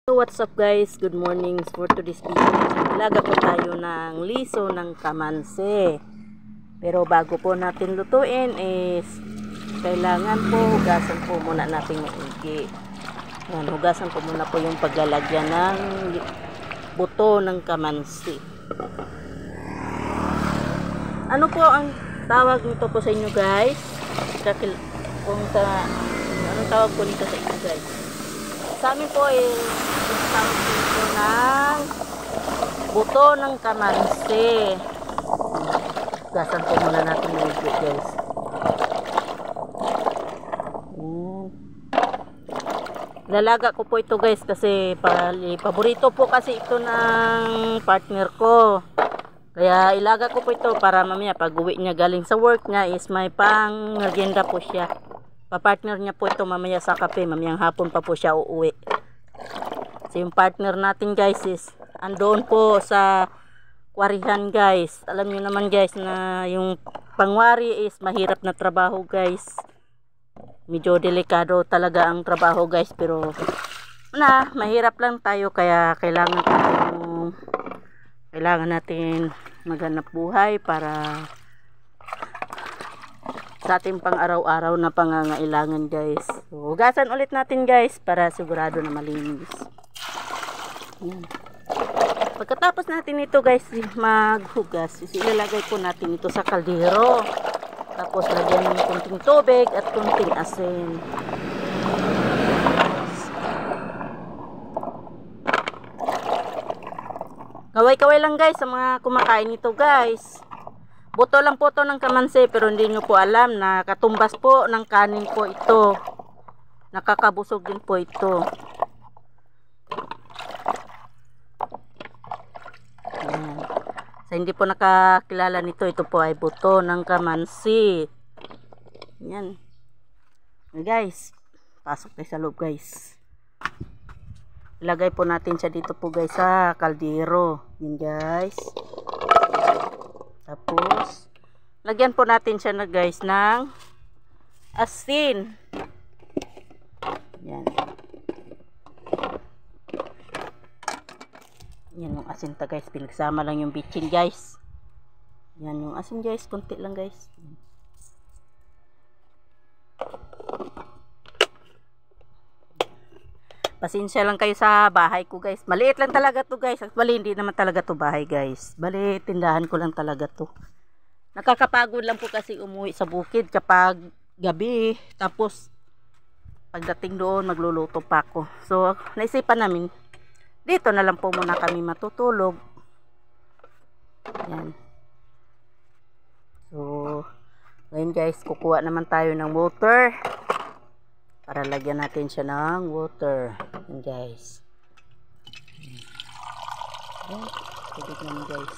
So what's up guys, good morning. For today's video, ilaga po tayo ng liso ng kamansi. Pero bago po natin lutuin is kailangan po hugasan po muna natin yung igi. Yan, hugasan po muna po yung paglalagyan ng buto ng kamansi. Ano po ang tawag nito po sa inyo guys? Anong tawag po nito sa inyo guys? Sa amin po tawag dito ng buto ng kamansi. Gasan po muna natin yung ito guys. Lalaga ko po ito guys kasi paborito po kasi ito ng partner ko. Kaya ilaga ko po ito para mamaya pag uwi niya galing sa work niya is may pang merienda po siya. Pa-partner niya po ito mamaya sa kape, mamayang hapon pa po siya uuwi. So yung partner natin guys is andoon po sa kwarihan guys. Alam niyo naman guys na yung pangwari is mahirap na trabaho guys. Medyo delikado talaga ang trabaho guys, pero mahirap lang tayo kaya kailangan natin maghanap buhay para sa ating pang araw-araw na pangangailangan guys. So, hugasan ulit natin guys para sigurado na malinis. Yan. Pagkatapos natin ito guys maghugas, ilalagay po natin ito sa kaldero. Tapos lagyan ng kunting tubig at kunting asin. Kaway-kaway lang guys sa mga kumakain ito guys. Buto lang po ito ng kamansi pero hindi nyo po alam na katumbas po ng kanin po ito. Nakakabusog din po ito. Ayan. Sa hindi po nakakilala nito, ito po ay buto ng kamansi. Yan. Guys, pasok tayo sa loob guys. Ilagay po natin siya dito po guys sa kaldero. Yan guys. Tapos, lagyan po natin siya na guys ng asin. Yan. Yan yung asin ta guys. Pinagsama lang yung bitchin guys. Yan yung asin guys. Kunti lang guys. Pasensya lang kayo sa bahay ko guys. Maliit lang talaga to guys. Actually hindi naman talaga to bahay guys. Bali tindahan ko lang talaga to. Nakakapagod lang po kasi umuwi sa bukid kapag gabi. Tapos pagdating doon magluluto pa ako. So naisipan namin dito na lang po muna kami matutulog. Yan. So ngayon guys kukuha naman tayo ng water. Para lagyan natin siya ng water. Yan guys. Yan. Tubig namin guys.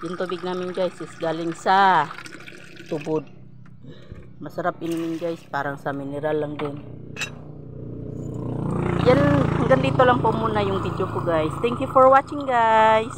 Yung tubig namin guys is galing sa tubod. Masarap inumin guys. Parang sa mineral lang din. Yan. Hanggang dito lang po muna yung video ko guys. Thank you for watching guys.